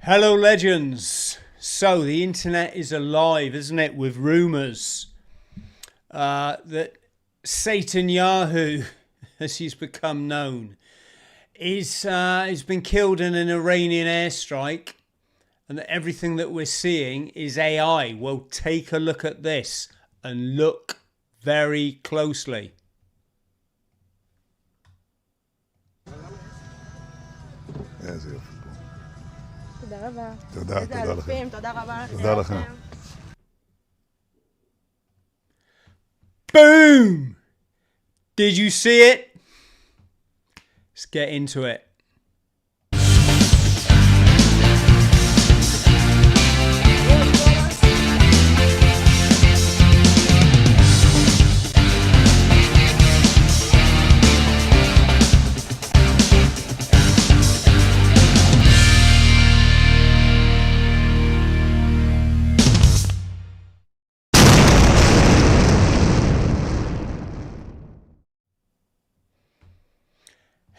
Hello, legends. So the internet is alive, isn't it, with rumours that Netanyahu, as he's become known, has been killed in an Iranian airstrike, and that everything that we're seeing is AI. Well, take a look at this and look very closely. תודה רבה. תודה, איזה תודה לכם. אלופים, תודה רבה. תודה לכם. Boom! Did you see it? Let's get into it.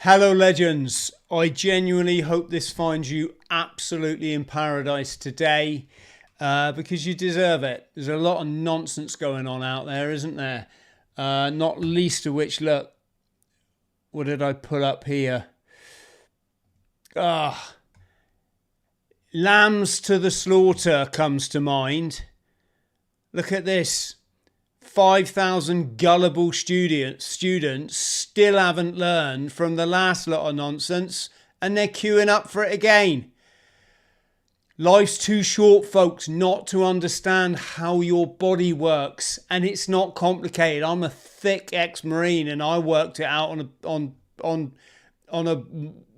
Hello, legends. I genuinely hope this finds you absolutely in paradise today, because you deserve it. There's a lot of nonsense going on out there, isn't there? Not least of which, look, what did I put up here? Lambs to the slaughter comes to mind. Look at this. 5,000 gullible students still haven't learned from the last lot of nonsense, and they're queuing up for it again. Life's too short, folks, not to understand how your body works, and it's not complicated. I'm a thick ex-Marine, and I worked it out on a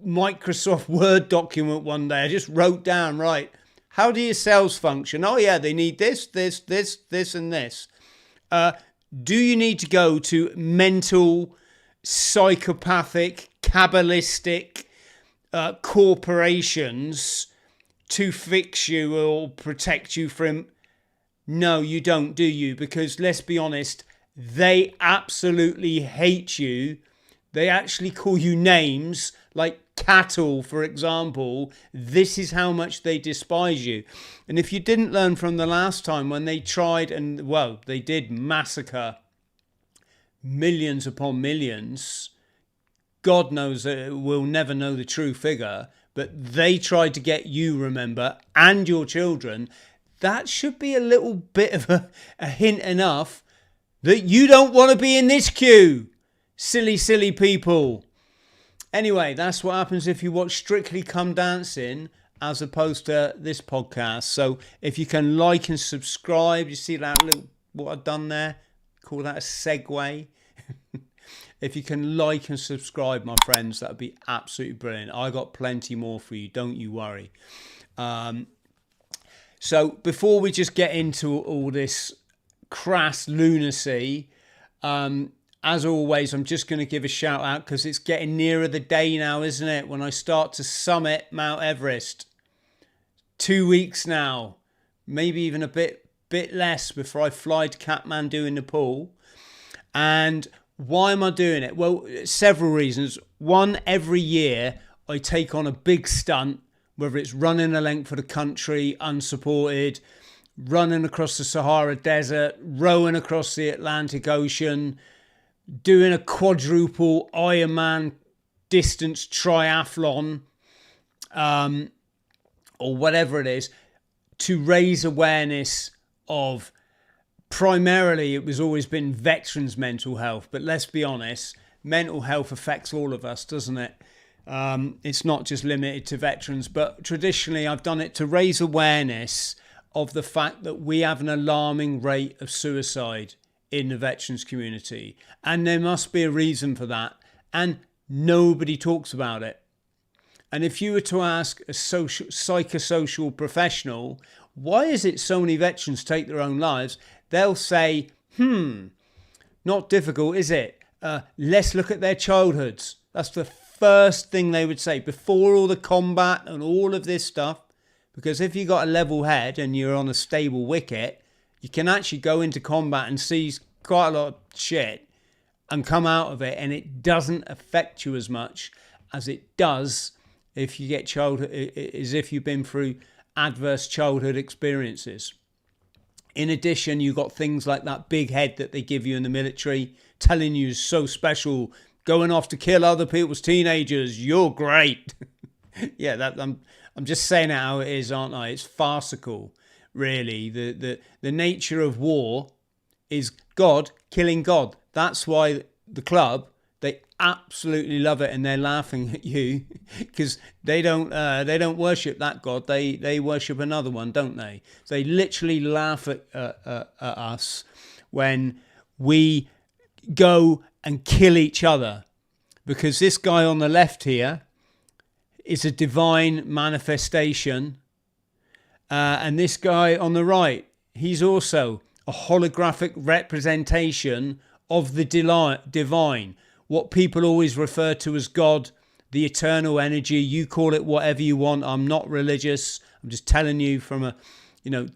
Microsoft Word document one day. I just wrote down, right, how do your cells function? Oh yeah, they need this, and this. Do you need to go to mental, psychopathic, Kabbalistic corporations to fix you or protect you from? No, you don't, do you? Because let's be honest, they absolutely hate you. They actually call you names like cattle, for example. This is how much they despise you. And if you didn't learn from the last time when they tried and, well, they did massacre millions upon millions, God knows that we'll never know the true figure, but they tried to get you, remember, and your children. That should be a little bit of a hint enough that you don't want to be in this queue. Silly people. Anyway, that's what happens if you watch Strictly Come Dancing as opposed to this podcast. So if you can like and subscribe, you see that little, what I've done there? Call that a segue. If you can like and subscribe, my friends, that would be absolutely brilliant. I got plenty more for you. Don't you worry. So before we just get into all this crass lunacy, as always, I'm just going to give a shout out because it's getting nearer the day now, isn't it? When I start to summit Mount Everest. 2 weeks now, maybe even a bit less before I fly to Kathmandu in Nepal. And why am I doing it? Well, several reasons. One, every year I take on a big stunt, whether it's running a length of the country unsupported, running across the Sahara Desert, rowing across the Atlantic Ocean, doing a quadruple Ironman distance triathlon, or whatever it is, to raise awareness of, primarily it was always been veterans' mental health, but let's be honest, mental health affects all of us, doesn't it? It's not just limited to veterans, but traditionally I've done it to raise awareness of the fact that we have an alarming rate of suicide in the veterans community, and there must be a reason for that, and nobody talks about it. And if you were to ask a psychosocial professional, why is it so many veterans take their own lives, they'll say, not difficult, is it? Let's look at their childhoods. That's the first thing they would say before all the combat and all of this stuff. Because if you got a level head and you're on a stable wicket, you can actually go into combat and see quite a lot of shit and come out of it, and it doesn't affect you as much as it does if you get childhood, as if you've been through adverse childhood experiences. In addition, you got things like that big head that they give you in the military, telling you so special, going off to kill other people's teenagers. You're great. Yeah, I'm just saying how it is, aren't I? It's farcical, really. The nature of war is God killing God. That's why the club, they absolutely love it, and they're laughing at you because they don't worship that God. They worship another one, don't they? So they literally laugh at us when we go and kill each other, because this guy on the left here is a divine manifestation, and this guy on the right, he's also a holographic representation of the divine, what people always refer to as God, the eternal energy. You call it whatever you want. I'm not religious. I'm just telling you from a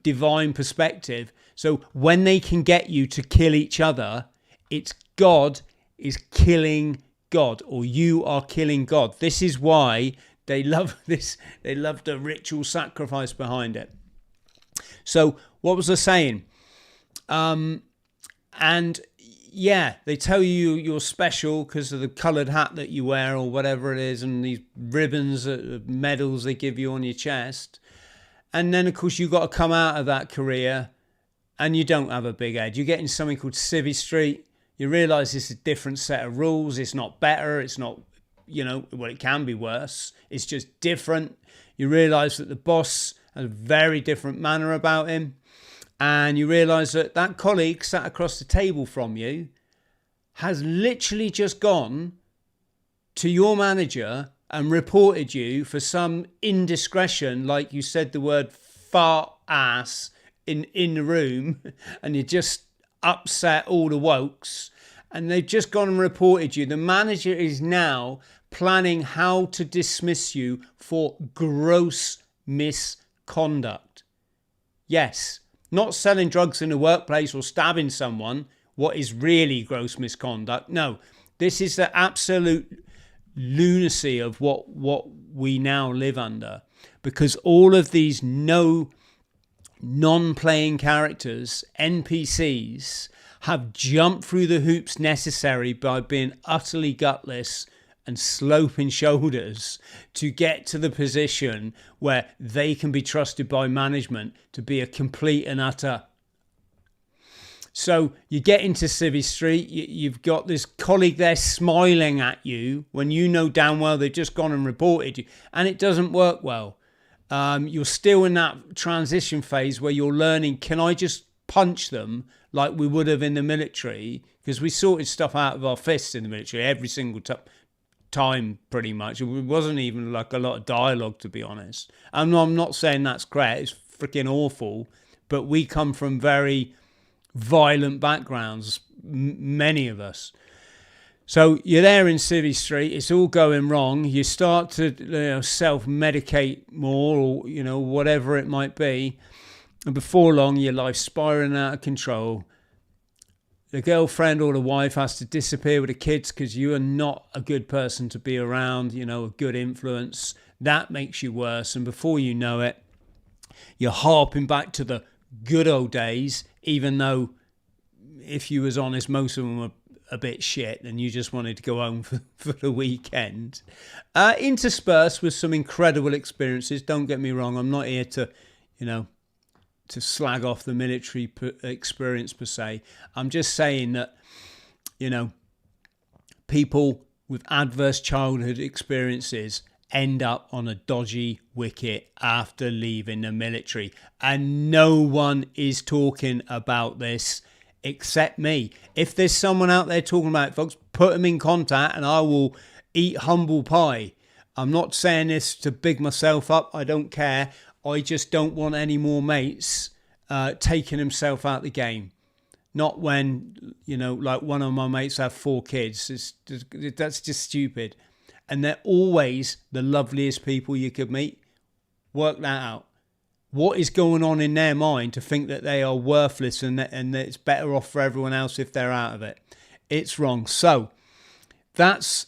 divine perspective. So when they can get you to kill each other, it's God is killing God, or you are killing God. This is why they love this. They love the ritual sacrifice behind it. So what was I saying? And yeah, they tell you you're special because of the coloured hat that you wear or whatever it is, and these ribbons, medals they give you on your chest. And then, of course, you've got to come out of that career and you don't have a big head. You get in something called Civvy Street. You realise it's a different set of rules. It's not better. It's not, well, it can be worse. It's just different. You realise that the boss has a very different manner about him. And you realise that that colleague sat across the table from you has literally just gone to your manager and reported you for some indiscretion, like you said the word fart ass in the room, and you just upset all the wokes, and they've just gone and reported you. The manager is now planning how to dismiss you for gross misconduct. Yes. Not selling drugs in the workplace or stabbing someone, what is really gross misconduct. No, this is the absolute lunacy of what we now live under, because all of these non-playing characters, NPCs, have jumped through the hoops necessary by being utterly gutless and sloping shoulders to get to the position where they can be trusted by management to be a complete and utter. So you get into Civvy Street, you've got this colleague there smiling at you when you know damn well they've just gone and reported you, and it doesn't work well. You're still in that transition phase where you're learning, can I just punch them like we would have in the military? Because we sorted stuff out of our fists in the military every single time pretty much. It wasn't even like a lot of dialogue, to be honest. I'm not saying that's great, it's freaking awful, but we come from very violent backgrounds, many of us. So you're there in Civvy Street, it's all going wrong, you start to self-medicate more, or whatever it might be, and before long your life's spiraling out of control. The girlfriend or the wife has to disappear with the kids because you are not a good person to be around, a good influence. That makes you worse. And before you know it, you're harping back to the good old days, even though, if you was honest, most of them were a bit shit and you just wanted to go home for the weekend. Interspersed with some incredible experiences. Don't get me wrong. I'm not here to, to slag off the military experience per se. I'm just saying that, people with adverse childhood experiences end up on a dodgy wicket after leaving the military. And no one is talking about this except me. If there's someone out there talking about it, folks, put them in contact and I will eat humble pie. I'm not saying this to big myself up. I don't care. I just don't want any more mates taking himself out the game. Not when, like one of my mates have 4 kids. That's just stupid. And they're always the loveliest people you could meet. Work that out. What is going on in their mind to think that they are worthless and that it's better off for everyone else if they're out of it? It's wrong. So that's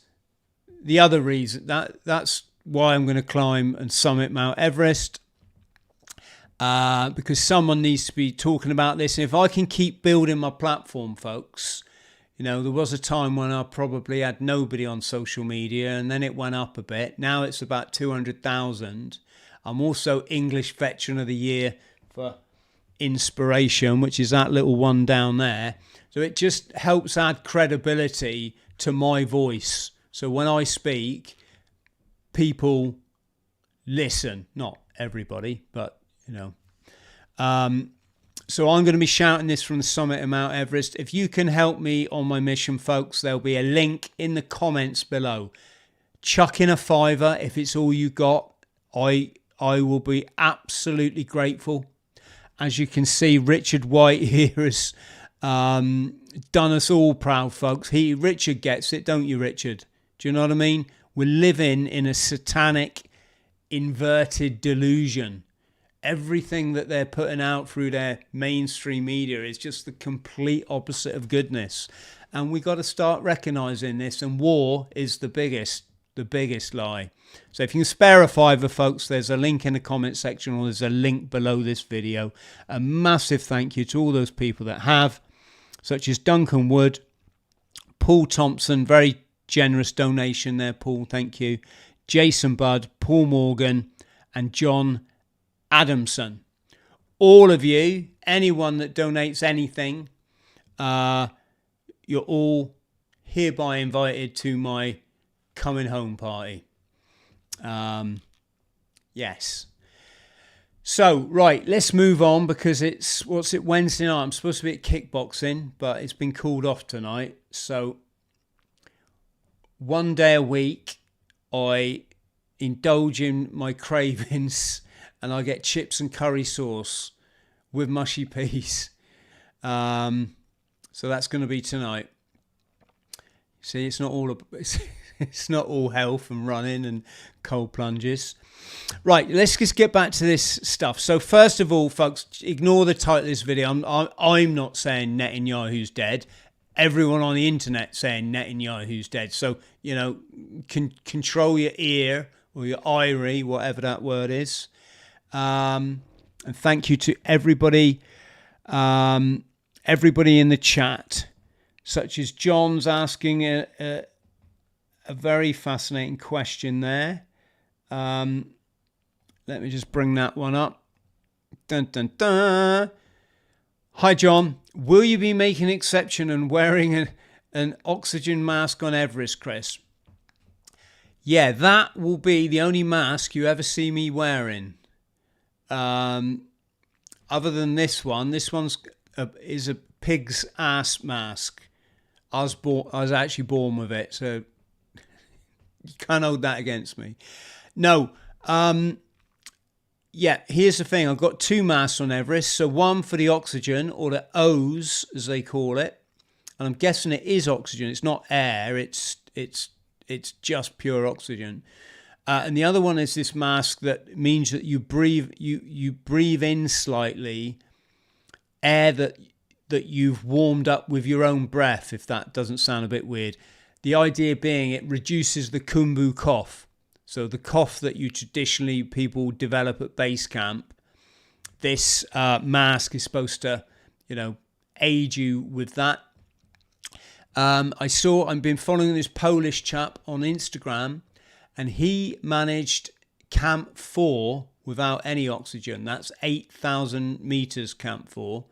the other reason. That's why I'm going to climb and summit Mount Everest. Because someone needs to be talking about this. And if I can keep building my platform, folks, you know, there was a time when I probably had nobody on social media, and then it went up a bit. Now it's about 200,000. I'm also English Veteran of the Year for Inspiration, which is that little one down there. So it just helps add credibility to my voice. So when I speak, people listen. Not everybody, but you know. So I'm going to be shouting this from the summit of Mount Everest. If you can help me on my mission, folks, there'll be a link in the comments below. Chuck in a $5 if it's all you got. I will be absolutely grateful. As you can see, Richard White here has done us all proud, folks. Richard gets it, don't you, Richard? Do you know what I mean? We're living in a satanic, inverted delusion. Everything that they're putting out through their mainstream media is just the complete opposite of goodness. And we got to start recognizing this. And war is the biggest lie. So if you can spare a $5, folks, there's a link in the comment section, or there's a link below this video. A massive thank you to all those people that have, such as Duncan Wood, Paul Thompson, very generous donation there, Paul, thank you. Jason Budd, Paul Morgan, and John Adamson. All of you, anyone that donates anything, you're all hereby invited to my coming home party. Yes. So, right, let's move on, because it's, Wednesday night? I'm supposed to be at kickboxing, but it's been called off tonight. So, one day a week, I indulge in my cravings, and I get chips and curry sauce with mushy peas. So that's going to be tonight. See, it's not all health and running and cold plunges. Right, let's just get back to this stuff. So first of all, folks, ignore the title of this video. I'm not saying Netanyahu's dead. Everyone on the internet saying Netanyahu's dead. So, you know, control your ear or your irie, whatever that word is. And thank you to everybody in the chat, such as John's asking a very fascinating question there. Let me just bring that one up. Dun, dun, dun. Hi, John. Will you be making an exception and wearing an oxygen mask on Everest, Chris? Yeah, that will be the only mask you ever see me wearing. Other than this one's is a pig's ass mask. I was actually born with it, so you can't hold that against me. No, yeah, here's the thing. I've got two masks on Everest. So one for the oxygen, or the O's as they call it, and I'm guessing it is oxygen. It's not air. It's just pure oxygen. And the other one is this mask that means that you breathe in slightly air that you've warmed up with your own breath, if that doesn't sound a bit weird. The idea being it reduces the kumbu cough. So the cough that you traditionally people develop at base camp, this mask is supposed to, aid you with that. I've been following this Polish chap on Instagram, and he managed Camp 4 without any oxygen. That's 8,000 meters Camp 4,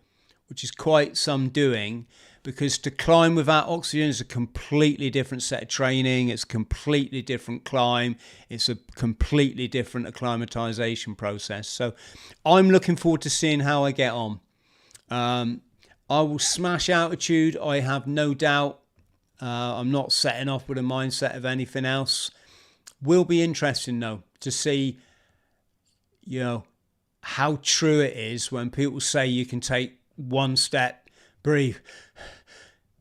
which is quite some doing, because to climb without oxygen is a completely different set of training. It's a completely different climb. It's a completely different acclimatization process. So I'm looking forward to seeing how I get on. I will smash altitude, I have no doubt. I'm not setting off with a mindset of anything else. Will be interesting, though, to see, how true it is when people say you can take one step, breathe,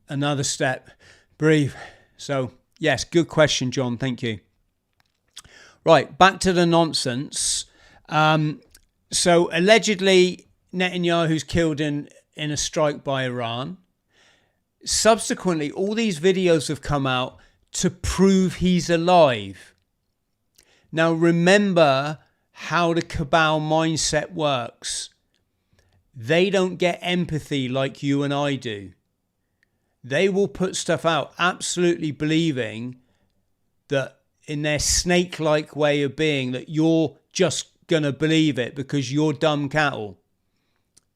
another step, breathe. So, yes, good question, John. Thank you. Right, back to the nonsense. So, allegedly, Netanyahu's killed in a strike by Iran. Subsequently, all these videos have come out to prove he's alive. Now remember how the cabal mindset works. They don't get empathy like you and I do. They will put stuff out absolutely believing that in their snake-like way of being that you're just going to believe it because you're dumb cattle.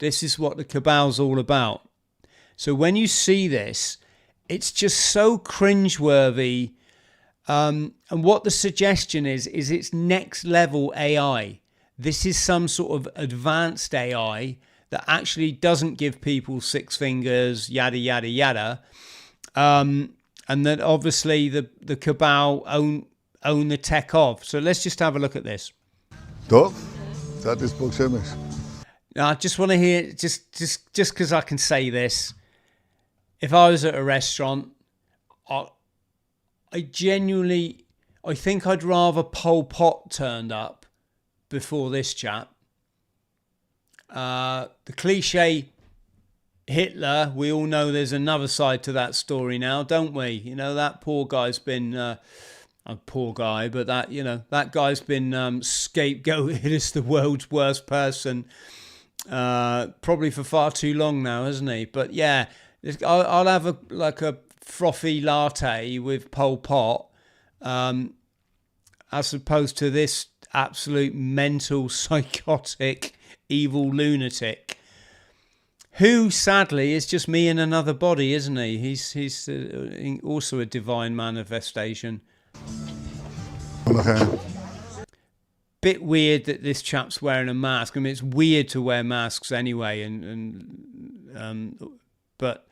This is what the cabal's all about. So when you see this, it's just so cringeworthy. And what the suggestion is it's next level AI. This is some sort of advanced AI that actually doesn't give people 6 fingers, yada, yada, yada. And that obviously the cabal own the tech of. So let's just have a look at this. טוב, קצת לספוג שמש. Now, I just want to hear, just because I can say this, if I was at a restaurant, I genuinely, I think I'd rather Pol Pot turned up before this chap. The cliche Hitler, we all know there's another side to that story now, don't we? You know, that poor guy's been, a poor guy, but that, you know, that guy's been scapegoated as the world's worst person, probably for far too long now, hasn't he? But yeah, I'll have a frothy latte with Pol Pot, as opposed to this absolute mental, psychotic, evil lunatic, who sadly is just me in another body, isn't he? He's also a divine manifestation. Bit weird that this chap's wearing a mask. I mean, it's weird to wear masks anyway, but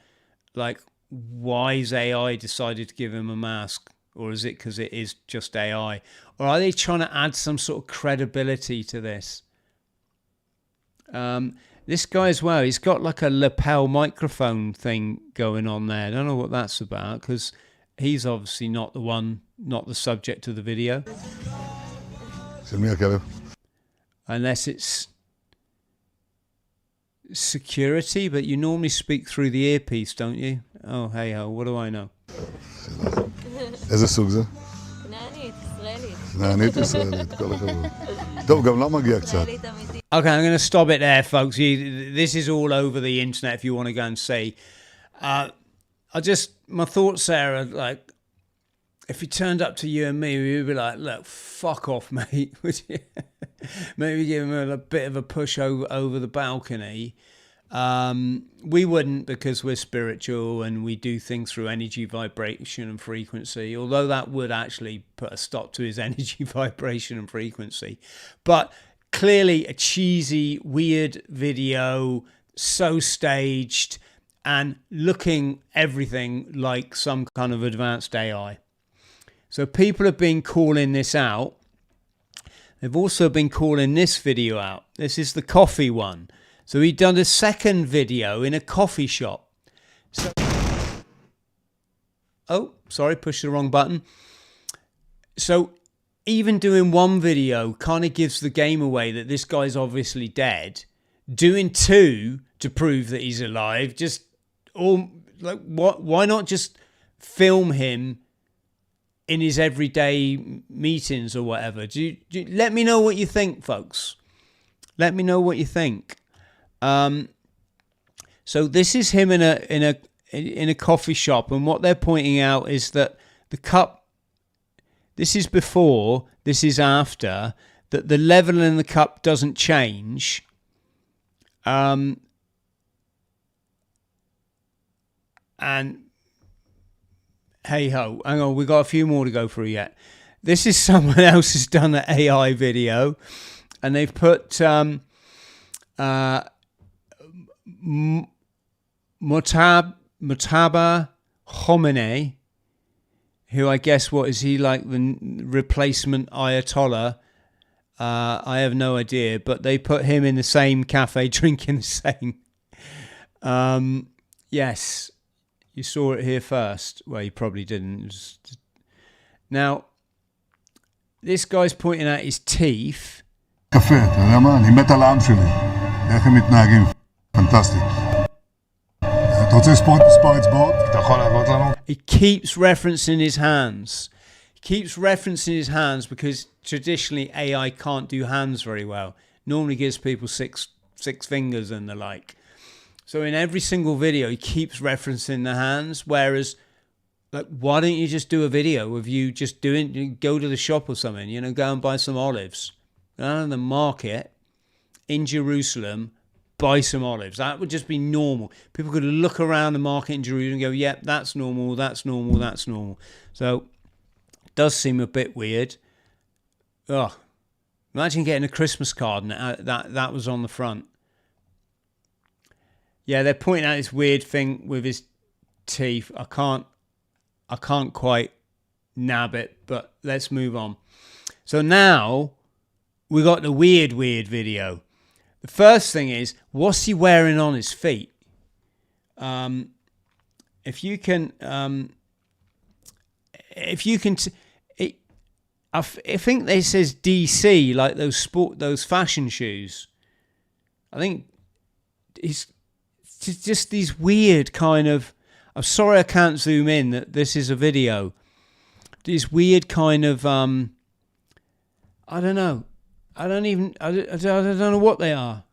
like, why's AI decided to give him a mask? Or is it because it is just AI? Or are they trying to add some sort of credibility to this? This guy as well, he's got like a lapel microphone thing going on there. I don't know what that's about, because he's obviously not the subject of the video. Unless it's security, but you normally speak through the earpiece, don't you? Oh, hey ho, what do I know? איזה סוג זה? כנענית, ישראלית. כנענית ישראלית, כל הכבוד. טוב, גם לא מגיע קצת. Okay, I'm going to stop it there, folks. This is all over the internet if you want to go and see. My thoughts there are like, if he turned up to you and me, we would be like, look, fuck off, mate. Would you? Maybe give him a bit of a push over the balcony. We wouldn't, because we're spiritual and we do things through energy, vibration and frequency, although that would actually put a stop to his energy, vibration and frequency. But clearly a cheesy, weird video, so staged and looking everything like some kind of advanced AI. So people have been calling this out. They've also been calling this video out. This is the coffee one. So he'd done a second video in a coffee shop. So, oh, sorry, pushed the wrong button. So even doing one video kind of gives the game away that this guy's obviously dead. Doing two to prove that he's alive, just, or like, what? Why not just film him in his everyday meetings or whatever? Let me know what you think, folks. Let me know what you think. So this is him in a coffee shop, and what they're pointing out is that the cup, this is before, this is after, that the level in the cup doesn't change. And hey ho, hang on, we got a few more to go through yet. This is someone else who's done an AI video, and they've put Murtaba Khomeini, who I guess, what is he, like the replacement Ayatollah? I have no idea, but they put him in the same cafe drinking the same. Yes, you saw it here first. Well, you probably didn't. Now, this guy's pointing out his teeth. קפה, אתה יודע מה? אני מת על העם שלי. איך הם מתנהגים? פנטסטי. אתה רוצה ספור אצבעות? אתה יכול לעבוד לנו? He keeps referencing his hands. He keeps referencing his hands because traditionally AI can't do hands very well. Normally gives people six fingers and the like. So in every single video, he keeps referencing the hands. Whereas, like, why don't you just do a video of you just go to the shop or something, you know, go and buy some olives. Go down to the market in Jerusalem, buy some olives. That would just be normal. People could look around the market in Jerusalem and go, yep, that's normal, that's normal, that's normal. So it does seem a bit weird. Oh, imagine getting a Christmas card and that was on the front. Yeah, they're pointing out this weird thing with his teeth. I can't quite nab it, but let's move on. So now we got the weird video. The first thing is, what's he wearing on his feet? If you can, I think they says DC, like those fashion shoes. I think it's just these weird kind of. I'm sorry I can't zoom in. That this is a video. These weird kind of. I don't know. I don't know what they are.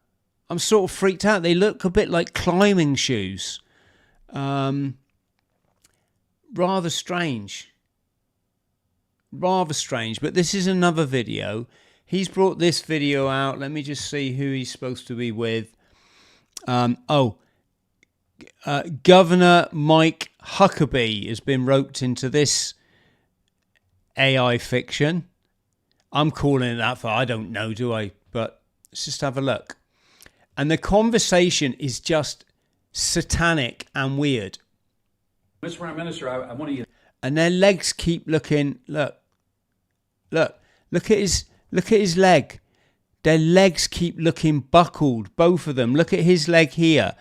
I'm sort of freaked out. They look a bit like climbing shoes. Rather strange. But this is another video. He's brought this video out. Let me just see who he's supposed to be with. Governor Mike Huckabee has been roped into this AI fiction. I'm calling it that for I don't know, do I? But let's just have a look. And the conversation is just satanic and weird. Mr. Prime Minister, I want to... And their legs keep looking. Look at his leg. Their legs keep looking buckled, both of them. Look at his leg here.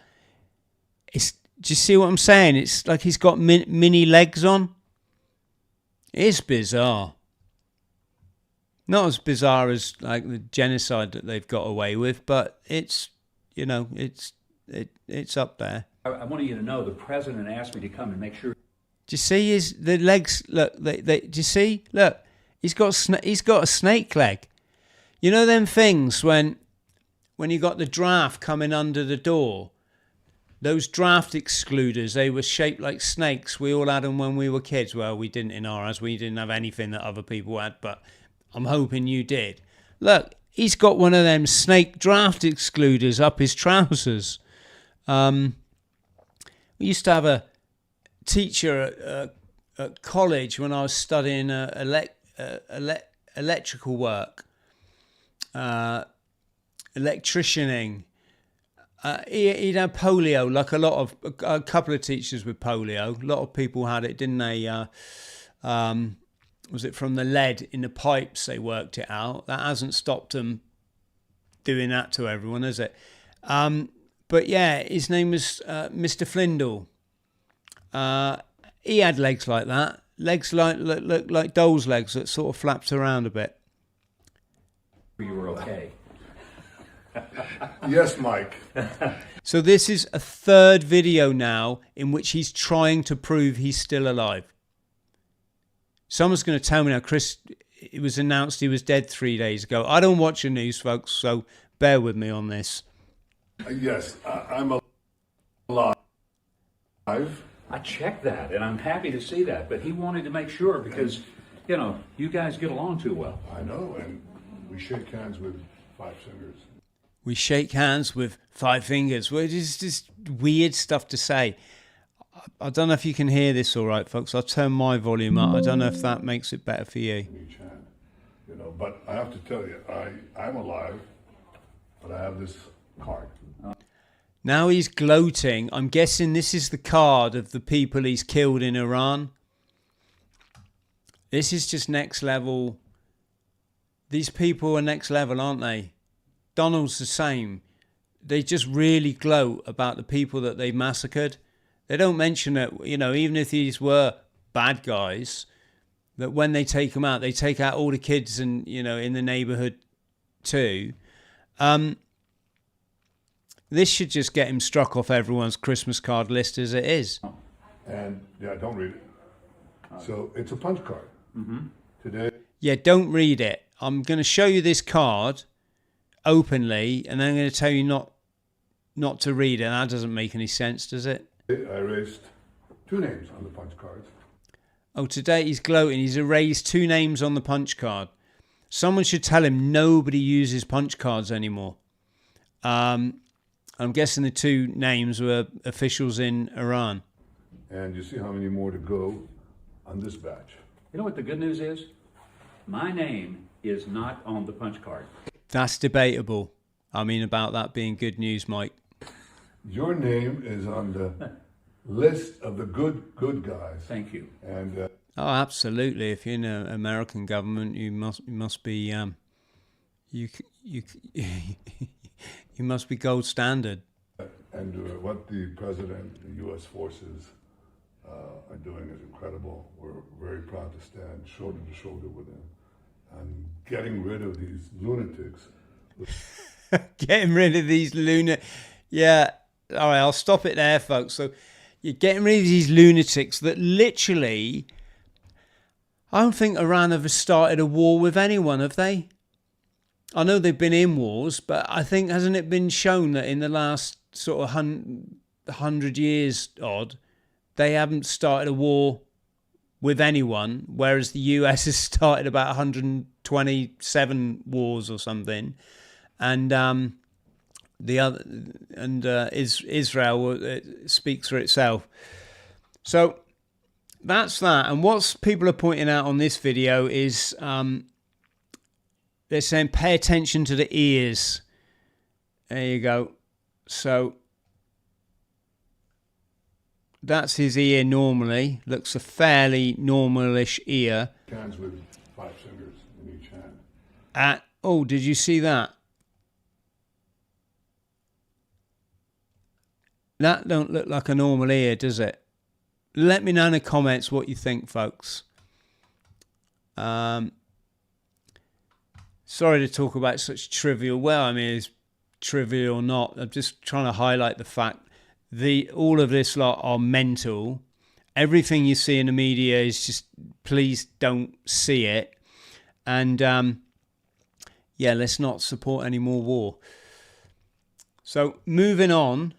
Do you see what I'm saying? It's like he's got mini legs on. It's bizarre. Not as bizarre as like the genocide that they've got away with, but it's, you know, it's up there. I wanted you to know the president asked me to come and make sure. Do you see the legs? Look, do you see? Look, he's got a snake leg. You know them things when you got the draft coming under the door. Those draft excluders, they were shaped like snakes. We all had them when we were kids. Well, we didn't in our house. We didn't have anything that other people had, but I'm hoping you did. Look, he's got one of them snake draft excluders up his trousers. We used to have a teacher at college when I was studying electrical work, electricianing. He'd had polio, like a couple of teachers with polio. A lot of people had it, didn't they? Was it from the lead in the pipes they worked it out? That hasn't stopped them doing that to everyone, has it? But yeah, his name was Mr. Flindle. He had legs like that. Legs look like doll's legs that sort of flapped around a bit. You were okay. Yes, Mike. So this is a third video now in which he's trying to prove he's still alive. Someone's going to tell me now, Chris, it was announced he was dead 3 days ago. I don't watch the news, folks, so bear with me on this. Yes, I'm alive. I checked that, and I'm happy to see that. But he wanted to make sure because, you know, you guys get along too well. I know, and we shake hands with 5 fingers. We shake hands with 5 fingers. Well, it's just weird stuff to say. I don't know if you can hear this all right, folks. I'll turn my volume up. I don't know if that makes it better for you. Each hand, you know. But I have to tell you, I'm alive, but I have this card. Now he's gloating. I'm guessing this is the card of the people he's killed in Iran. This is just next level. These people are next level, aren't they? Donald's the same. They just really gloat about the people that they massacred. They don't mention that, you know, even if these were bad guys, that when they take them out, they take out all the kids and, you know, in the neighborhood too. This should just get him struck off everyone's Christmas card list as it is. And yeah, don't read it. So it's a punch card. Mm-hmm. Today, Yeah, don't read it. I'm going to show you this card openly, and then I'm going to tell you not to read it. That doesn't make any sense, does it? I erased 2 names on the punch cards. Oh, today he's gloating. He's erased 2 names on the punch card. Someone should tell him nobody uses punch cards anymore. I'm guessing the 2 names were officials in Iran. And you see how many more to go on this batch. You know what the good news is? My name is not on the punch card. That's debatable. I mean, about that being good news, Mike. Your name is on the list of the good guys. Thank you. And Oh, absolutely. If you're in the American government, you must be you must be gold standard. And what the president, the U.S. forces are doing is incredible. We're very proud to stand shoulder to shoulder with them and getting rid of these lunatics. Getting rid of these Yeah. All right, I'll stop it there, folks. So you're getting rid of these lunatics that literally, I don't think Iran have started a war with anyone, have they? I know they've been in wars, but I think, hasn't it been shown that in the last sort of 100 years odd, they haven't started a war with anyone, whereas the US has started about 127 wars or something, and Israel speaks for itself. So that's that. And what people are pointing out on this video is they're saying pay attention to the ears. There you go. So that's his ear normally. Looks a fairly normalish ear. Hands with 5 fingers in each hand. Oh, did you see that? That don't look like a normal ear, does it? Let me know in the comments what you think, folks. Sorry to talk about such trivial. Well, I mean, it's trivial or not. I'm just trying to highlight the fact all of this lot are mental. Everything you see in the media is just, please don't see it. And yeah, let's not support any more war. So moving on.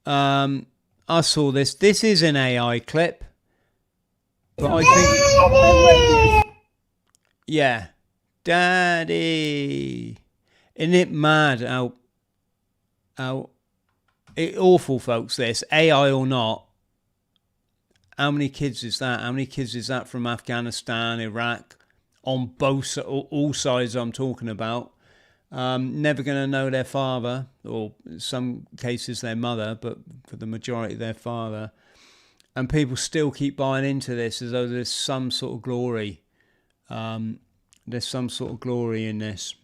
I saw this. This is an AI clip, but I think, yeah, Daddy, isn't it mad how awful, folks? This AI or not? How many kids is that? How many kids is that from Afghanistan, Iraq, on both all sides? I'm talking about. Never going to know their father, or in some cases their mother, but for the majority their father. And people still keep buying into this as though there's some sort of glory. There's some sort of glory in this.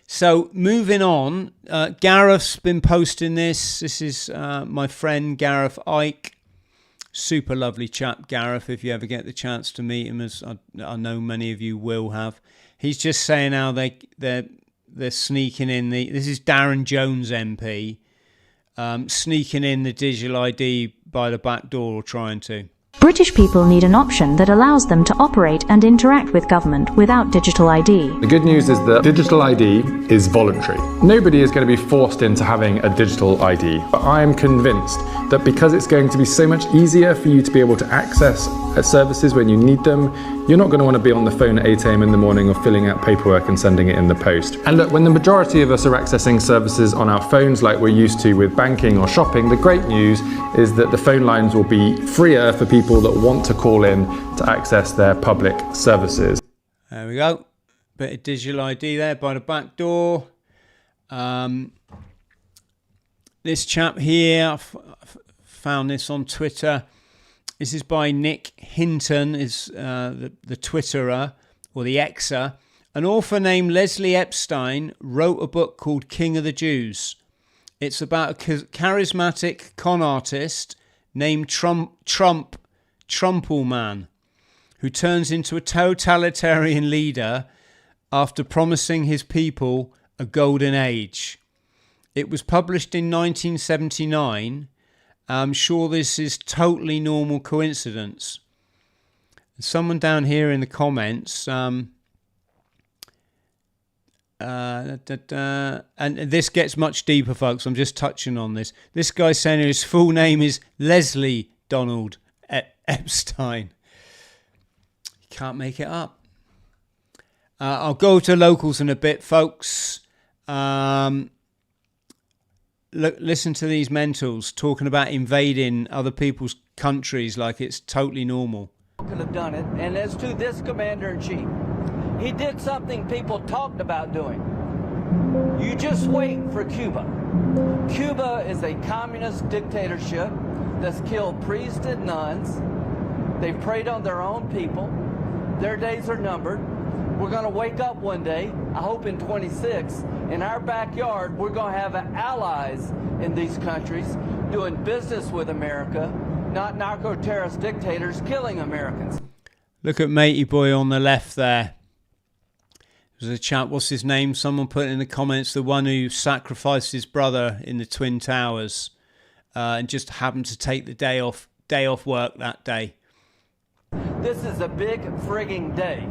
So moving on, Gareth's been posting this. This is my friend Gareth Ike. Super lovely chap, Gareth, if you ever get the chance to meet him, as I know many of you will have. He's just saying how they're sneaking in this is Darren Jones MP, sneaking in the digital ID by the back door, or trying to. British people need an option that allows them to operate and interact with government without digital ID. The good news is that digital ID is voluntary. Nobody is going to be forced into having a digital ID. But I'm convinced that because it's going to be so much easier for you to be able to access services when you need them, you're not going to want to be on the phone at 8 a.m. in the morning or filling out paperwork and sending it in the post. And look, when the majority of us are accessing services on our phones like we're used to with banking or shopping, the great news is that the phone lines will be freer for people that want to call in to access their public services. There we go. Bit of digital ID there by the back door. This chap here, I found this on Twitter. This is by Nick Hinton, is the Twitterer, or the Xer. An author named Leslie Epstein wrote a book called King of the Jews. It's about a charismatic con artist named Trumpleman, who turns into a totalitarian leader after promising his people a golden age. It was published in 1979. I'm sure this is totally normal coincidence. Someone down here in the comments, and this gets much deeper, folks. I'm just touching on this. This guy's saying his full name is Leslie Donald Epstein. You can't make it up. I'll go to locals in a bit, folks. Listen to these mentals talking about invading other people's countries like it's totally normal. Could have done it. And as to this commander-in-chief, he did something people talked about doing. You just wait for Cuba. Cuba is a communist dictatorship that's killed priests and nuns. They've preyed on their own people. Their days are numbered. We're going to wake up one day, I hope in 26, in our backyard, we're going to have allies in these countries doing business with America, not narco-terrorist dictators killing Americans. Look at matey boy on the left there. There's a chap, what's his name? Someone put in the comments, the one who sacrificed his brother in the Twin Towers and just happened to take the day off work that day. This is a big frigging day.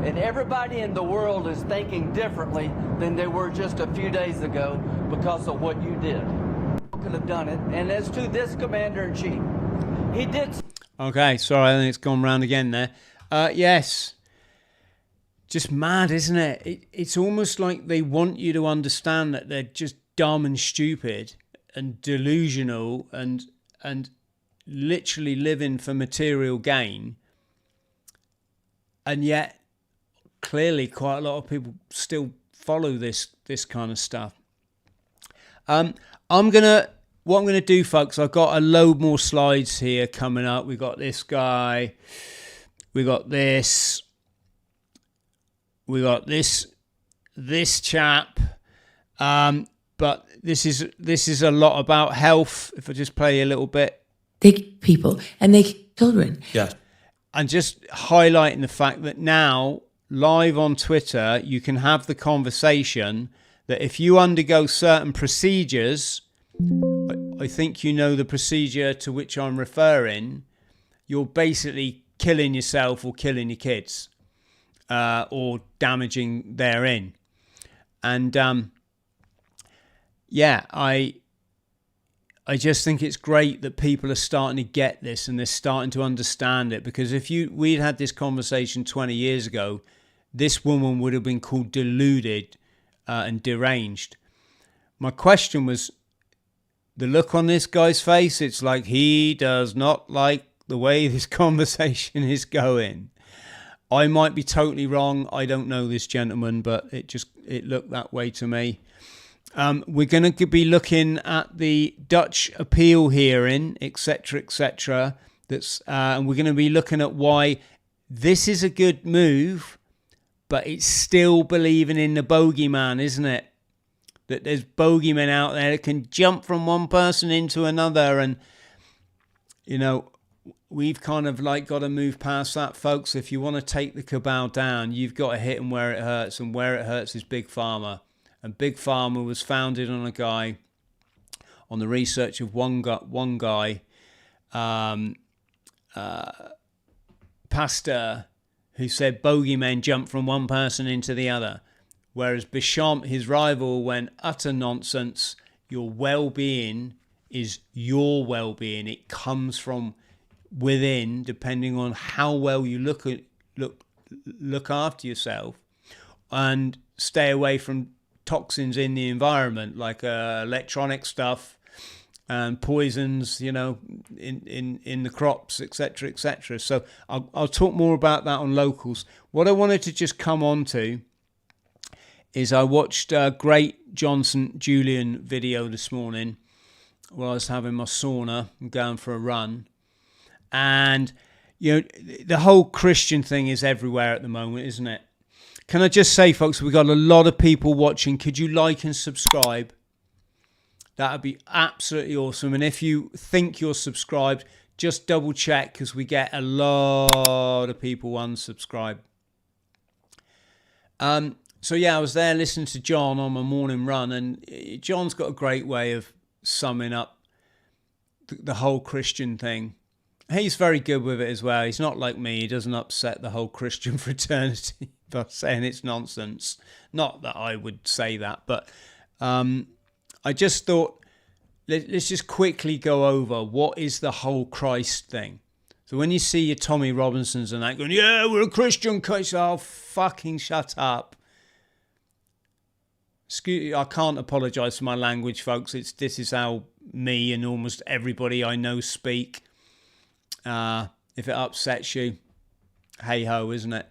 And everybody in the world is thinking differently than they were just a few days ago because of what you did. Could have done it. And as to this commander-in-chief, he did. Okay, sorry, I think it's gone round again there. Yes. Just mad, isn't it? It's almost like they want you to understand that they're just dumb and stupid and delusional and literally living for material gain. And yet, clearly, quite a lot of people still follow this kind of stuff. What I'm gonna do, folks, I've got a load more slides here coming up. We got this guy, we got this, we got this chap, but this is a lot about health. If I just play a little bit, they kill people and they kill children. Yeah, and just highlighting the fact that now, live on Twitter, you can have the conversation that if you undergo certain procedures, I think you know the procedure to which I'm referring, you're basically killing yourself or killing your kids or damaging therein. And I just think it's great that people are starting to get this and they're starting to understand it, because if we'd had this conversation 20 years ago, this woman would have been called deluded and deranged. My question was, the look on this guy's face, it's like he does not like the way this conversation is going. I might be totally wrong. I don't know this gentleman, but it looked that way to me. We're going to be looking at the Dutch appeal hearing, etc., etc. And we're going to be looking at why this is a good move, but it's still believing in the bogeyman, isn't it? That there's bogeymen out there that can jump from one person into another. And, you know, we've kind of like got to move past that, folks. If you want to take the cabal down, you've got to hit them where it hurts. And where it hurts is Big Pharma. And Big Pharma was founded on the research of one guy, Pasteur, who said bogeymen jump from one person into the other. Whereas Béchamp, his rival, went utter nonsense. Your well-being is your well-being. It comes from within, depending on how well you look after yourself, and stay away from toxins in the environment, like electronic stuff and poisons, you know, in the crops, etc., etc. So I'll talk more about that on Locals. What I wanted to just come on to is I watched a great Johnson Julian video this morning while I was having my sauna and going for a run. And, you know, the whole Christian thing is everywhere at the moment, isn't it? Can I just say, folks, we've got a lot of people watching. Could you like and subscribe? That would be absolutely awesome. And if you think you're subscribed, just double check, because we get a lot of people unsubscribe. So yeah, I was there listening to John on my morning run, and John's got a great way of summing up the whole Christian thing. He's very good with it as well. He's not like me. He doesn't upset the whole Christian fraternity by saying it's nonsense. Not that I would say that, but I just thought, let's just quickly go over what is the whole Christ thing. So when you see your Tommy Robinsons and that going, yeah, we're a Christian Christ, oh, fucking shut up. I can't apologise for my language, folks. This is how me and almost everybody I know speak. If it upsets you, hey ho, isn't it?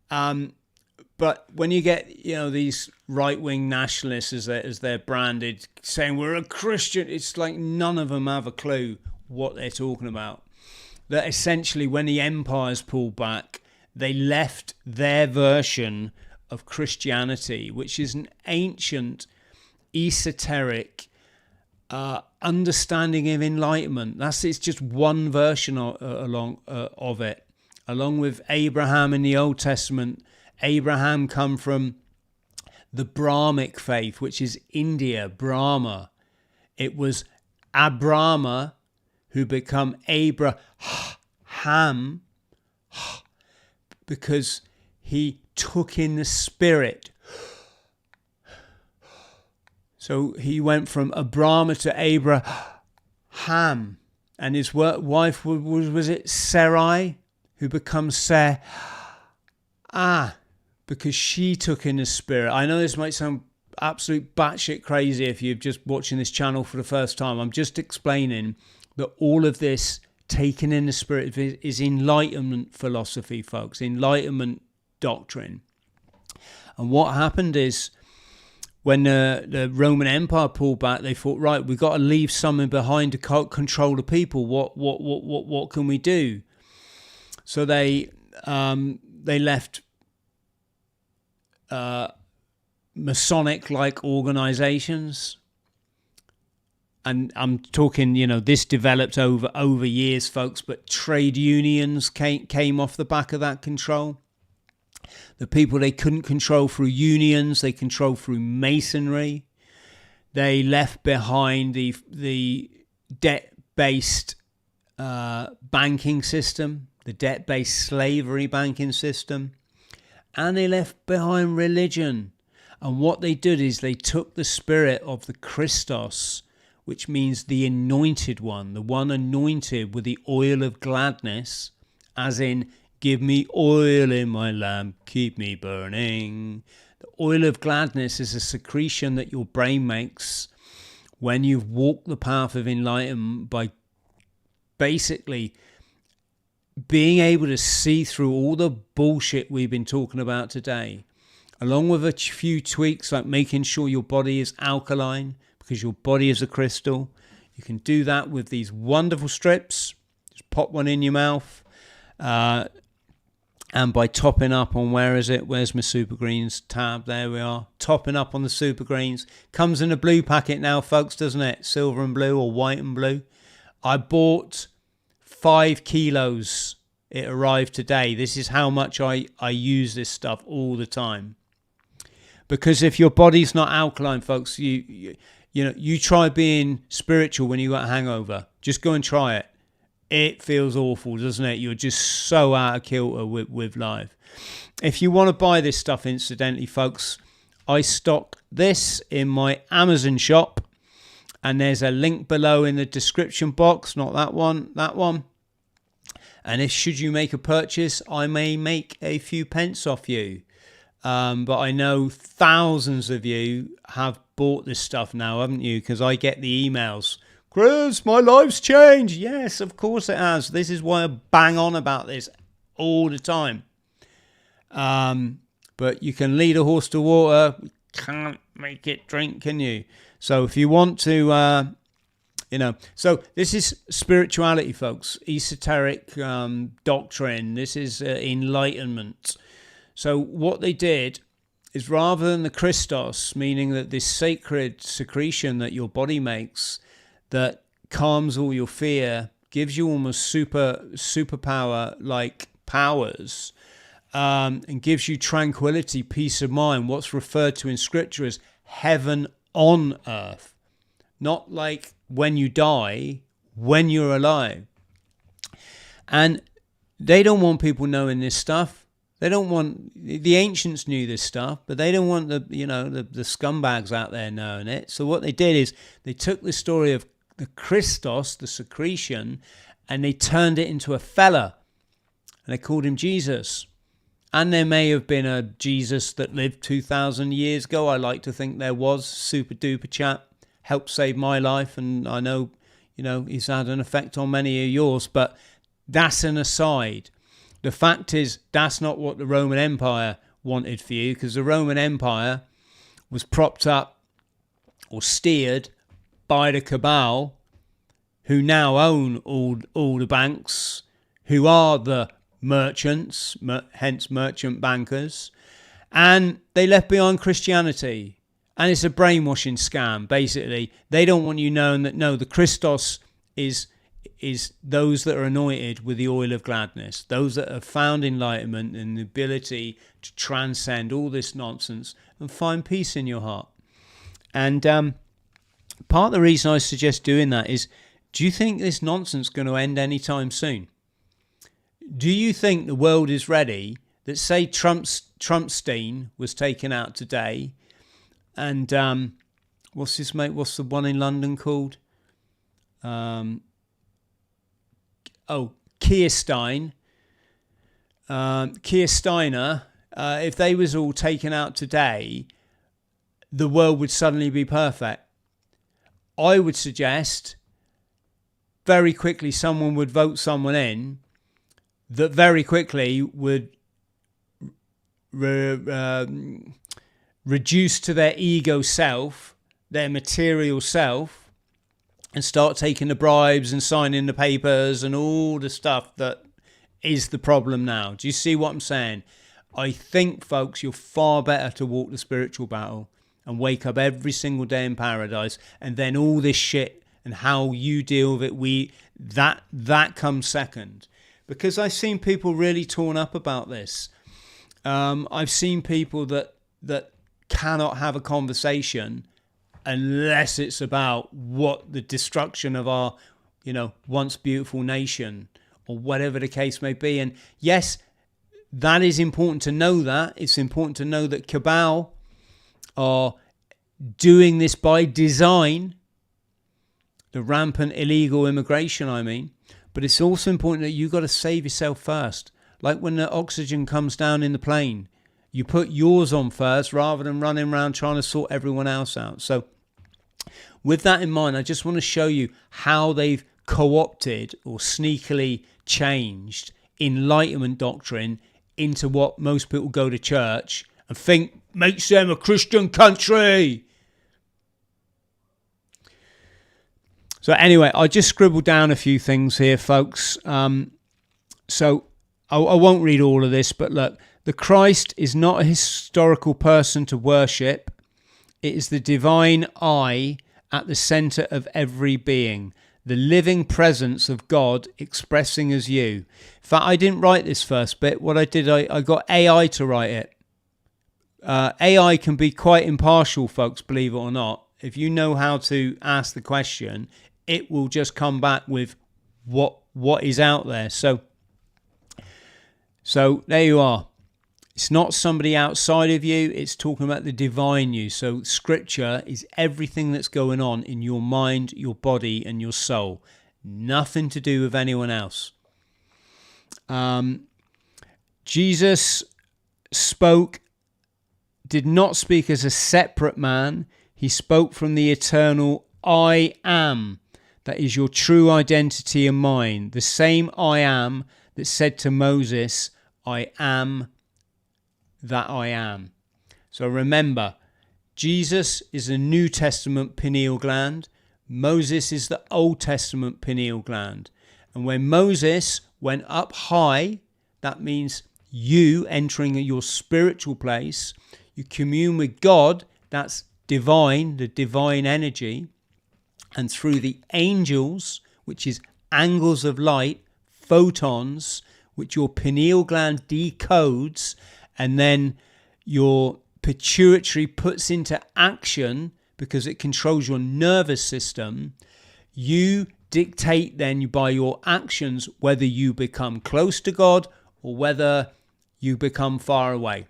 But when you get, these right-wing nationalists, as they're branded, saying we're a Christian, it's like none of them have a clue what they're talking about. That essentially, when the empires pulled back, they left their version of Christianity, which is an ancient, esoteric understanding of enlightenment. It's just one version of it. Along with Abraham in the Old Testament, Abraham come from the Brahmic faith, which is India, Brahma. It was Abrahama who become Abraham because he took in the spirit. So he went from Abraham to Abraham, and his wife was it Sarai, who becomes Sarah, because she took in the spirit. I know this might sound absolute batshit crazy if you're just watching this channel for the first time. I'm just explaining that all of this taken in the spirit is enlightenment philosophy, folks, enlightenment doctrine. And what happened is, when the Roman Empire pulled back, they thought, right, we've got to leave something behind to control the people. What can we do? So they left Masonic-like organizations. And I'm talking, this developed over years, folks, but trade unions came off the back of that control. The people they couldn't control through unions, they controlled through masonry. They left behind the debt-based banking system, the debt-based slavery banking system, and they left behind religion. And what they did is they took the spirit of the Christos, which means the anointed one, the one anointed with the oil of gladness, as in, give me oil in my lamp, keep me burning. The oil of gladness is a secretion that your brain makes when you've walked the path of enlightenment by basically being able to see through all the bullshit we've been talking about today, along with a few tweaks like making sure your body is alkaline, because your body is a crystal. You can do that with these wonderful strips. Just pop one in your mouth. And by topping up on, where's my Super Greens tab? There we are. Topping up on the Super Greens. Comes in a blue packet now, folks, doesn't it? Silver and blue, or white and blue. I bought 5 kilos. It arrived today. This is how much I use this stuff all the time. Because if your body's not alkaline, folks, you try being spiritual when you got a hangover. Just go and try it. It feels awful, doesn't it? You're just so out of kilter with life. If you want to buy this stuff, incidentally, folks, I stock this in my Amazon shop. And there's a link below in the description box. Not that one, that one. And if should you make a purchase, I may make a few pence off you. But I know thousands of you have bought this stuff now, haven't you? Because I get the emails. Chris, my life's changed. Yes, of course it has. This is why I bang on about this all the time. But you can lead a horse to water. You can't make it drink, can you? So if you want to, so this is spirituality, folks. Esoteric doctrine. This is enlightenment. So what they did is, rather than the Christos, meaning that this sacred secretion that your body makes, that calms all your fear, gives you almost superpower like powers, and gives you tranquility, peace of mind, what's referred to in scripture as heaven on earth. Not like when you die, when you're alive. And they don't want people knowing this stuff. They don't want, the ancients knew this stuff, but they don't want the scumbags out there knowing it. So what they did is they took the story of the Christos, the secretion, and they turned it into a fella. And they called him Jesus. And there may have been a Jesus that lived 2,000 years ago. I like to think there was. Super duper chap. Helped save my life. And I know, he's had an effect on many of yours. But that's an aside. The fact is, that's not what the Roman Empire wanted for you, because the Roman Empire was propped up or steered by the cabal, who now own all the banks, who are the merchants, hence merchant bankers, and they left behind Christianity. And it's a brainwashing scam, basically. They don't want you knowing that, no, the Christos is those that are anointed with the oil of gladness, those that have found enlightenment and the ability to transcend all this nonsense and find peace in your heart. And part of the reason I suggest doing that is, do you think this nonsense is going to end anytime soon? Do you think the world is ready that, say, Trumpstein was taken out today, and what's the one in London called? Keir Steiner, if they was all taken out today, the world would suddenly be perfect. I would suggest very quickly someone would vote someone in that very quickly would reduce to their ego self, their material self, and start taking the bribes and signing the papers and all the stuff that is the problem now. Do you see what I'm saying? I think, folks, you're far better to walk the spiritual battle and wake up every single day in paradise, and then all this shit and how you deal with it, that comes second. Because I've seen people really torn up about this. I've seen people that cannot have a conversation unless it's about what the destruction of our, once beautiful nation, or whatever the case may be. And yes, that is important to know that. It's important to know that cabal are doing this by design, the rampant illegal immigration, I mean. But it's also important that you've got to save yourself first. Like when the oxygen comes down in the plane, you put yours on first rather than running around trying to sort everyone else out. So with that in mind, I just want to show you how they've co-opted or sneakily changed enlightenment doctrine into what most people go to church and think makes them a Christian country. So anyway, I just scribbled down a few things here, folks. So I won't read all of this, but look, the Christ is not a historical person to worship. It is the divine I at the center of every being, the living presence of God expressing as you. In fact, I didn't write this first bit. What I did, I got AI to write it. AI can be quite impartial, folks, believe it or not. If you know how to ask the question, it will just come back with what is out there. So there you are. It's not somebody outside of you. It's talking about the divine you. So scripture is everything that's going on in your mind, your body, and your soul. Nothing to do with anyone else. Jesus did not speak as a separate man. He spoke from the eternal I am. That is your true identity and mind. The same I am that said to Moses, I am that I am. So remember, Jesus is the New Testament pineal gland. Moses is the Old Testament pineal gland. And when Moses went up high, that means you entering your spiritual place, you commune with God, that's divine, the divine energy, and through the angels, which is angles of light, photons, which your pineal gland decodes, and then your pituitary puts into action because it controls your nervous system, you dictate then by your actions whether you become close to God or whether you become far away.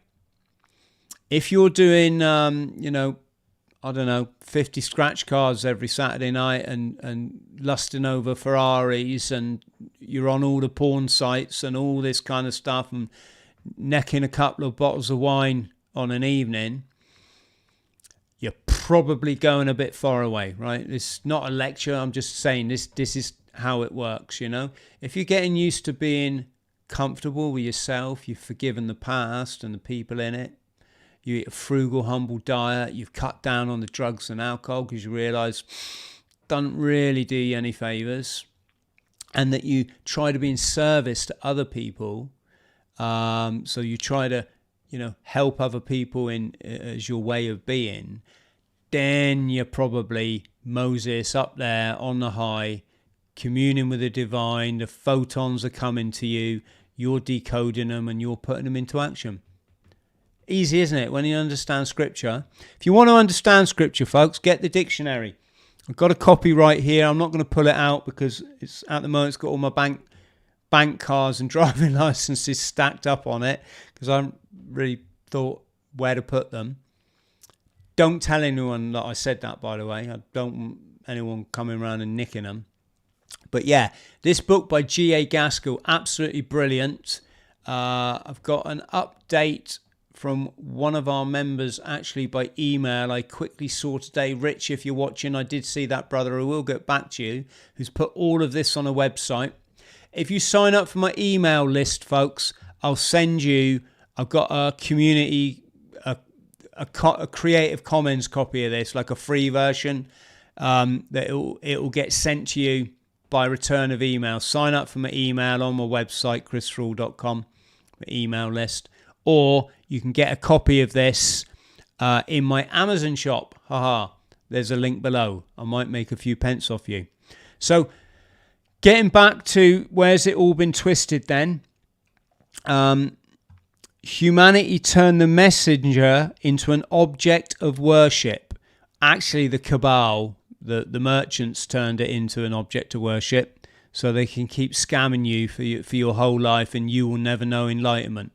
If you're doing, I don't know, 50 scratch cards every Saturday night and lusting over Ferraris, and you're on all the porn sites and all this kind of stuff and necking a couple of bottles of wine on an evening, you're probably going a bit far away, right? It's not a lecture. I'm just saying this is how it works, If you're getting used to being comfortable with yourself, you've forgiven the past and the people in it, you eat a frugal, humble diet, you've cut down on the drugs and alcohol because you realise doesn't really do you any favours, and that you try to be in service to other people. So you try to, help other people in as your way of being. Then you're probably Moses up there on the high, communing with the divine. The photons are coming to you. You're decoding them and you're putting them into action. Easy, isn't it, when you understand scripture? If you want to understand scripture, folks, get the dictionary. I've got a copy right here. I'm not going to pull it out because it's at the moment it's got all my bank cards and driving licenses stacked up on it because I haven't really thought where to put them. Don't tell anyone that I said that, by the way. I don't want anyone coming around and nicking them. But yeah, this book by G.A. Gaskell, absolutely brilliant. I've got an update from one of our members actually by email. I quickly saw today, Rich, if you're watching, I did see that, brother. I will get back to you, who's put all of this on a website. If you sign up for my email list, folks, I'll send you, I've got a community, a Creative Commons copy of this, like a free version, that it'll get sent to you by return of email. Sign up for my email on my website, christhrall.com, my email list. Or you can get a copy of this in my Amazon shop. There's a link below. I might make a few pence off you. So getting back to where's it all been twisted then? Humanity turned the messenger into an object of worship. Actually, the cabal, the merchants turned it into an object of worship so they can keep scamming you for your whole life, and you will never know enlightenment.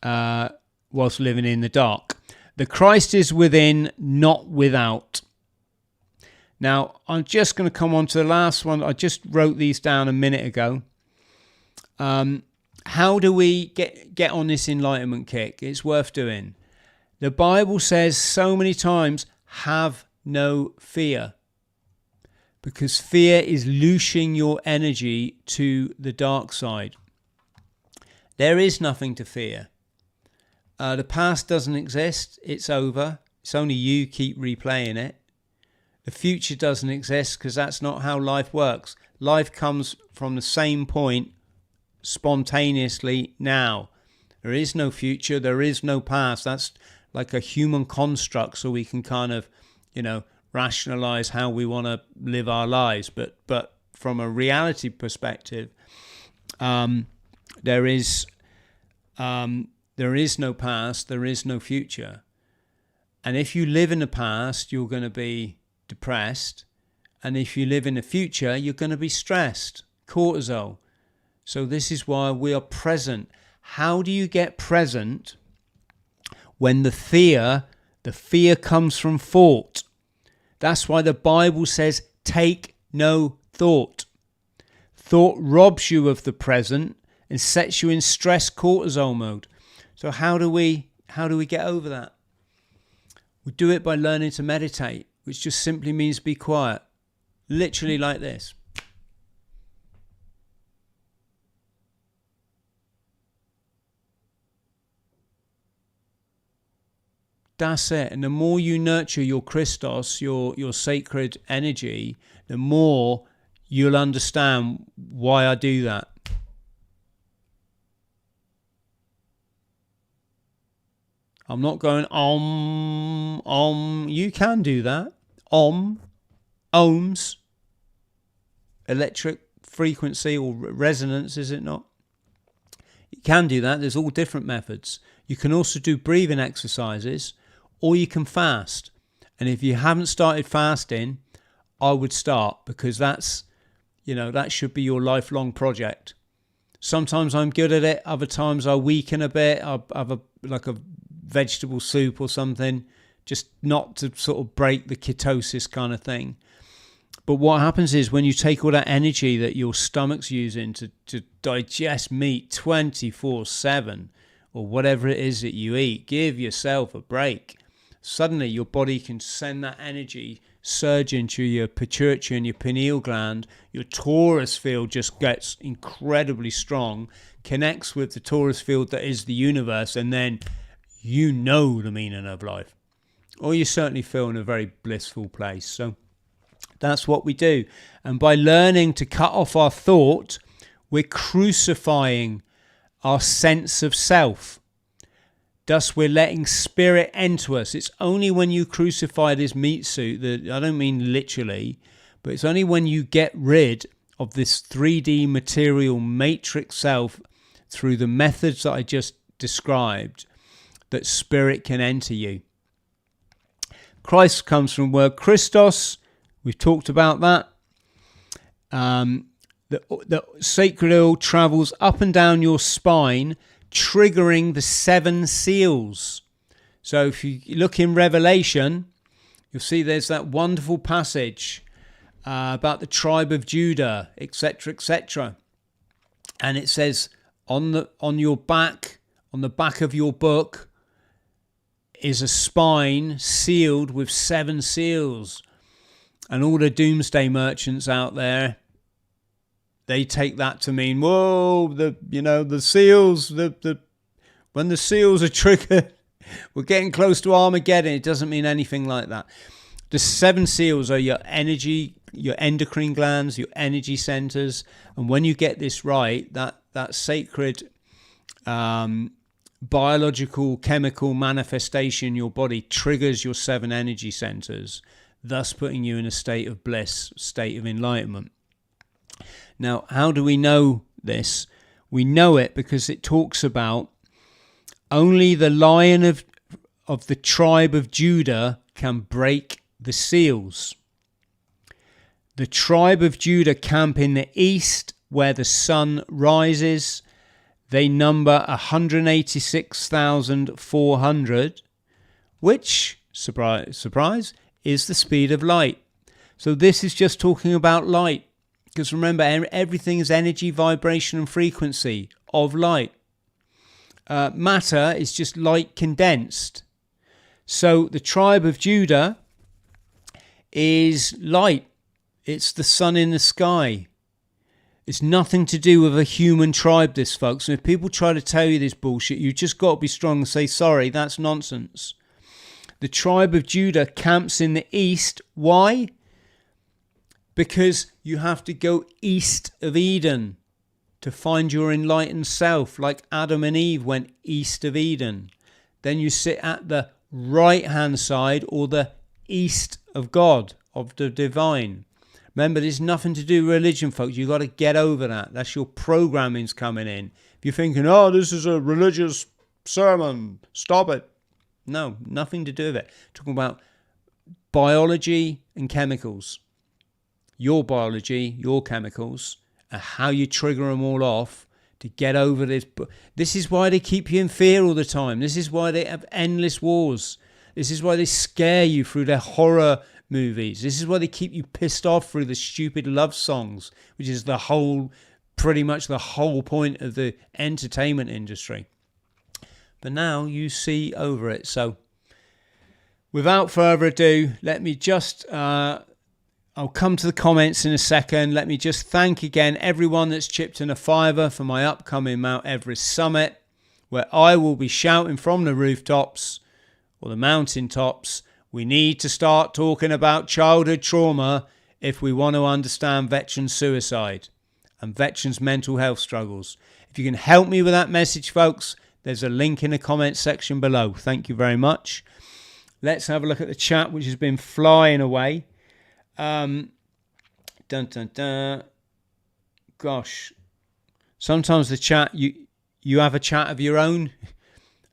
Whilst living in the dark. The Christ is within, not without. Now, I'm just going to come on to the last one. I just wrote these down a minute ago. How do we get on this enlightenment kick? It's worth doing. The Bible says so many times, have no fear. Because fear is loosing your energy to the dark side. There is nothing to fear. The past doesn't exist. It's over. It's only you keep replaying it. The future doesn't exist because that's not how life works. Life comes from the same point spontaneously now. There is no future. There is no past. That's like a human construct so we can kind of, rationalize how we want to live our lives. But from a reality perspective, there is no past, there is no future. And if you live in the past, you're going to be depressed. And if you live in the future, you're going to be stressed, cortisol. So this is why we are present. How do you get present when the fear comes from thought? That's why the Bible says, take no thought. Thought robs you of the present and sets you in stress cortisol mode. So how do we get over that? We do it by learning to meditate, which just simply means be quiet. Literally like this. That's it. And the more you nurture your Christos, your sacred energy, the more you'll understand why I do that. I'm not going om. You can do that. Ohms, electric frequency or resonance, is it not? You can do that. There's all different methods. You can also do breathing exercises, or you can fast. And if you haven't started fasting, I would start, because that's That should be your lifelong project. Sometimes I'm good at it. Other times I weaken a bit. I'll have like a vegetable soup or something, just not to sort of break the ketosis kind of thing. But what happens is when you take all that energy that your stomach's using to digest meat 24/7 or whatever it is that you eat, give yourself a break. Suddenly your body can send that energy surge into your pituitary and your pineal gland. Your torus field just gets incredibly strong, connects with the torus field that is the universe, and then the meaning of life. Or you certainly feel in a very blissful place. So that's what we do. And by learning to cut off our thought, we're crucifying our sense of self. Thus, we're letting spirit enter us. It's only when you crucify this meat suit, I don't mean literally, but it's only when you get rid of this 3D material matrix self through the methods that I just described that spirit can enter you. Christ comes from the word Christos. We've talked about that. The sacred oil travels up and down your spine, triggering the 7 seals. So if you look in Revelation, you'll see there's that wonderful passage about the tribe of Judah, etc., etc. And it says on your back, on the back of your book, is a spine sealed with 7 seals. And all the doomsday merchants out there, they take that to mean, whoa, the seals, when the seals are triggered, we're getting close to Armageddon. It doesn't mean anything like that. The 7 seals are your energy, your endocrine glands, your energy centers. And when you get this right, that sacred biological, chemical manifestation in your body triggers your 7 energy centers, thus putting you in a state of bliss, state of enlightenment. Now, how do we know this? We know it because it talks about only the lion of the tribe of Judah can break the seals. The tribe of Judah camp in the east where the sun rises. They number 186,400, which, surprise, is the speed of light. So this is just talking about light. Because remember, everything is energy, vibration, and frequency of light. Matter is just light condensed. So the tribe of Judah is light. It's the sun in the sky. It's nothing to do with a human tribe, this, folks. And if people try to tell you this bullshit, you just got to be strong and say, sorry, that's nonsense. The tribe of Judah camps in the east. Why? Because you have to go east of Eden to find your enlightened self, like Adam and Eve went east of Eden. Then you sit at the right-hand side, or the east of God, of the divine. Remember, there's nothing to do with religion, folks. You've got to get over that. That's your programming's coming in. If you're thinking, oh, this is a religious sermon, stop it. No, nothing to do with it. Talking about biology and chemicals. Your biology, your chemicals, and how you trigger them all off to get over this. This is why they keep you in fear all the time. This is why they have endless wars. This is why they scare you through their horror movies. This is why they keep you pissed off through the stupid love songs, which is pretty much the whole point of the entertainment industry. But now you see over it. So without further ado, let me just... I'll come to the comments in a second. Let me just thank again everyone that's chipped in a $5 for my upcoming Mount Everest summit, where I will be shouting from the rooftops or the mountain tops, we need to start talking about childhood trauma if we want to understand veteran suicide and veterans' mental health struggles. If you can help me with that message, folks, there's a link in the comments section below. Thank you very much. Let's have a look at the chat, which has been flying away. Gosh, sometimes the chat, you have a chat of your own.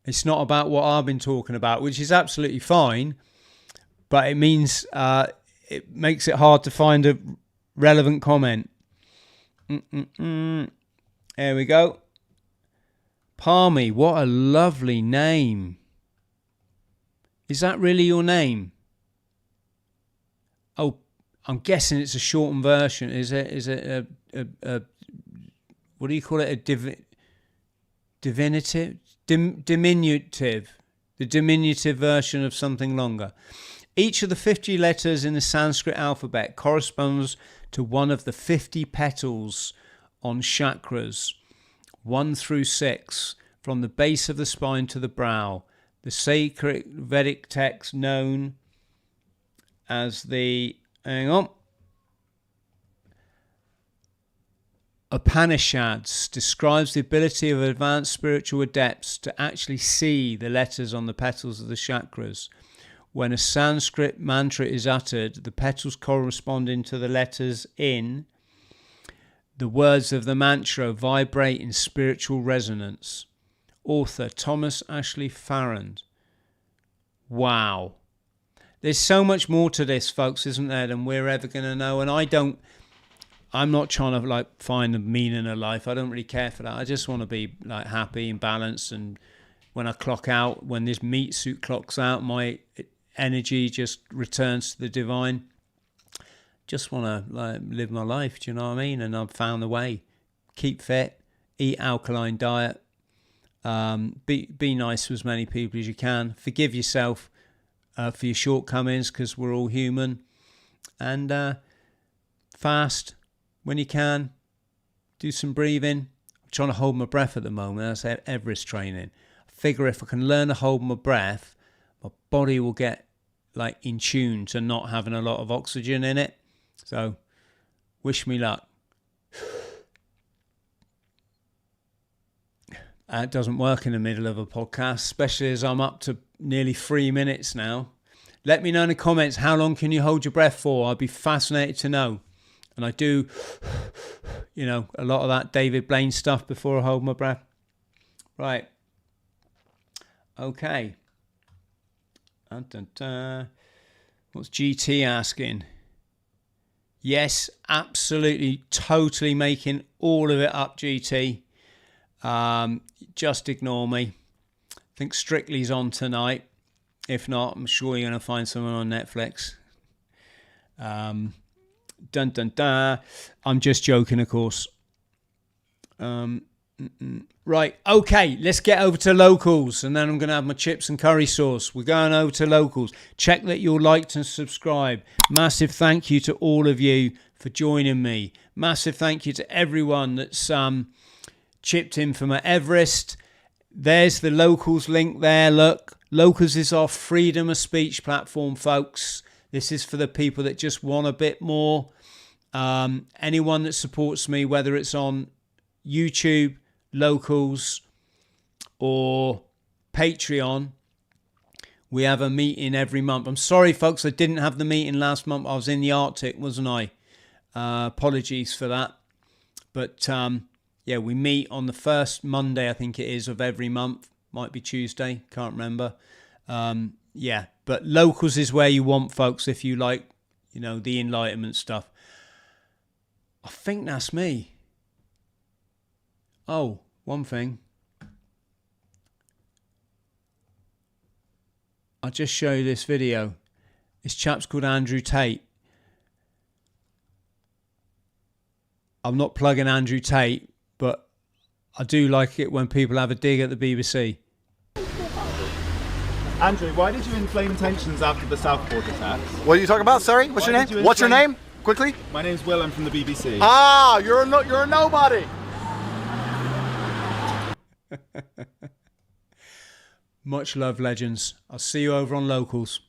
It's not about what I've been talking about, which is absolutely fine, but it means it makes it hard to find a relevant comment. There we go. Palmy, what a lovely name. Is that really your name? Oh, I'm guessing it's a shortened version. Is it a what do you call it? A diminutive? The diminutive version of something longer. Each of the 50 letters in the Sanskrit alphabet corresponds to one of the 50 petals on chakras, 1 through 6, from the base of the spine to the brow. The sacred Vedic text known as the Upanishads describes the ability of advanced spiritual adepts to actually see the letters on the petals of the chakras. When a Sanskrit mantra is uttered, the petals corresponding to the letters in the words of the mantra vibrate in spiritual resonance. Author Thomas Ashley Farrand. Wow. There's so much more to this, folks, isn't there, than we're ever going to know. And I'm not trying to find the meaning of life. I don't really care for that. I just want to be happy and balanced. And when I clock out, when this meat suit clocks out, my energy just returns to the divine. Just want to live my life. Do you know what I mean? And I've found the way. Keep fit. Eat alkaline diet. Be nice to as many people as you can. Forgive yourself for your shortcomings, because we're all human. And fast when you can. Do some breathing. I'm trying to hold my breath at the moment. That's Everest training. I figure if I can learn to hold my breath, my body will get in tune to not having a lot of oxygen in it. So wish me luck. It doesn't work in the middle of a podcast, especially as I'm up to nearly 3 minutes now. Let me know in the comments, how long can you hold your breath for? I'd be fascinated to know. And I do, a lot of that David Blaine stuff before I hold my breath. Right. Okay. What's GT asking? Yes, absolutely, totally making all of it up, GT. Just ignore me. I think Strictly's on tonight. If not, I'm sure you're going to find someone on Netflix. Dun dun dun. I'm just joking, of course. Right, okay, let's get over to locals, and then I'm going to have my chips and curry sauce. We're going over to locals. Check that you're liked and subscribed. Massive thank you to all of you for joining me. Massive thank you to everyone that's chipped in for my Everest. There's the locals link there. Look, locals is our freedom of speech platform, folks. This is for the people that just want a bit more. Anyone that supports me, whether it's on YouTube, locals, or Patreon, we have a meeting every month. I'm sorry, folks, I didn't have the meeting last month. I was in the Arctic, wasn't I? Apologies for that. But yeah, we meet on the first Monday, I think it is, of every month. Might be Tuesday, can't remember. Yeah, but locals is where you want, folks, if you like, the enlightenment stuff. I think that's me. Oh, one thing. I'll just show you this video. This chap's called Andrew Tate. I'm not plugging Andrew Tate, but I do like it when people have a dig at the BBC. Andrew, why did you inflame tensions after the Southport attacks? What are you talking about? Sorry, what's your name? What's your name? Quickly. My name's Will. I'm from the BBC. Ah, you're a nobody. Much love, legends. I'll see you over on locals.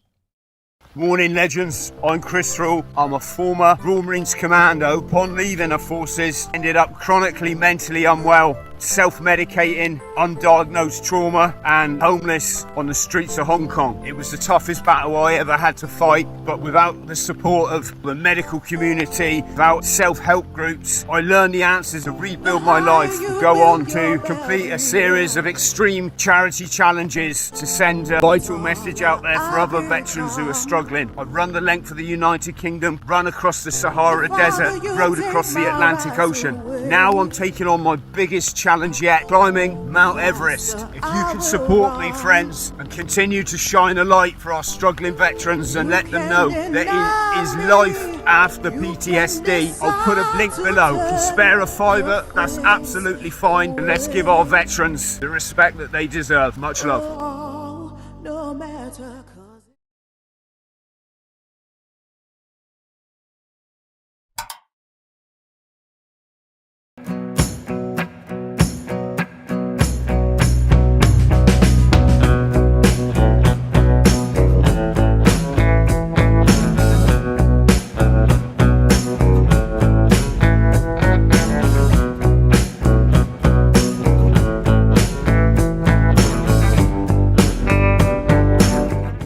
Morning, legends. I'm Chris Thrall. I'm a former Royal Marines commando. Upon leaving the forces, ended up chronically mentally unwell. self-medicating, undiagnosed trauma and homeless on the streets of Hong Kong. It was the toughest battle I ever had to fight, but without the support of the medical community, without self-help groups, I learned the answers to rebuild my life and go on to complete a series of extreme charity challenges to send a vital message out there for other veterans who are struggling. I've run the length of the United Kingdom, run across the Sahara Desert, rode across the Atlantic Ocean. Now I'm taking on my biggest challenge yet, climbing Mount Everest. If you can support me, friends, and continue to shine a light for our struggling veterans and let them know there is life after PTSD, I'll put a link below. Can spare a fiver? That's absolutely fine. And let's give our veterans the respect that they deserve. Much love.